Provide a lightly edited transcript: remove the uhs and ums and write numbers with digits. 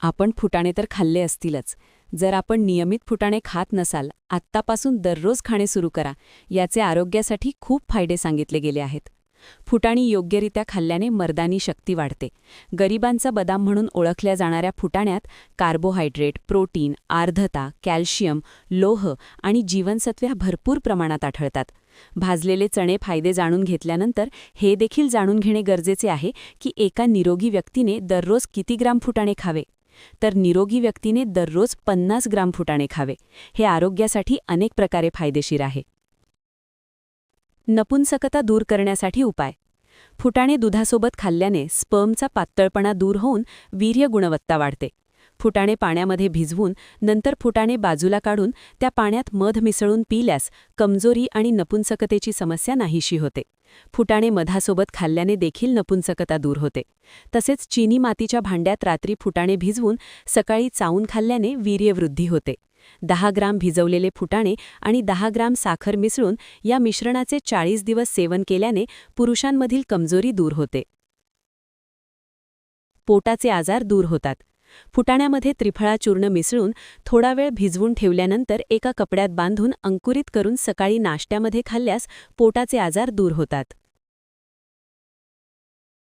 आपण फुटाणे तर खाल्ले असतीलच. जर आपण नियमित फुटाणे खात नसाल, आत्तापासून दररोज खाणे सुरू करा. याचे आरोग्यासाठी खूप फायदे सांगितले गेले आहेत. फुटाणी योग्यरित्या खाल्ल्याने मर्दानी शक्ती वाढते. गरिबांचा बदाम म्हणून ओळखल्या जाणाऱ्या फुटाण्यात कार्बोहायड्रेट, प्रोटीन, आर्द्रता, कॅल्शियम, लोह आणि जीवनसत्वे भरपूर प्रमाणात आढळतात. भाजलेले चणे फायदे जाणून घेतल्यानंतर हे देखील जाणून घेणे गरजेचे आहे की एका निरोगी व्यक्तीने दररोज किती ग्राम फुटाणे खावे. तर निरोगी व्यक्तीने दररोज 50 ग्राम फुटाणे खावे. हे आरोग्यासाठी अनेक प्रकारे फायदेशीर आहे. नपुंसकता दूर करण्यासाठी उपाय. फुटाणे दुधासोबत खाल्ल्याने स्पर्मचा पातळपणा दूर होऊन वीर्य गुणवत्ता वाढते. फुटाणे पाण्यामध्ये भिजवून नंतर फुटाणे बाजूला काढून त्या पाण्यात मध मिसळून पिल्यास कमजोरी आणि नपुंसकतेची समस्या नाहीशी होते. फुटाणे मधासोबत खाल्ल्याने देखील नपुंसकता दूर होते. तसेच चिनी मातीच्या भांड्यात रात्री फुटाणे भिजवून सकाळी चावून खाल्ल्याने वीर्यवृद्धी होते. 10 ग्राम भिजवलेले फुटाणे आणि 10 ग्राम साखर मिसळून या मिश्रणाचे 40 दिवस सेवन केल्याने पुरुषांमधील कमजोरी दूर होते. पोटाचे आजार दूर होतात. फुटाण्यामध्ये त्रिफळा चूर्ण मिसळून थोडा वेळ भिजवून ठेवल्यानंतर एका कपड्यात बांधून अंकुरित करून सकाळी नाश्त्यामध्ये खाल्ल्यास पोटाचे आजार दूर होतात.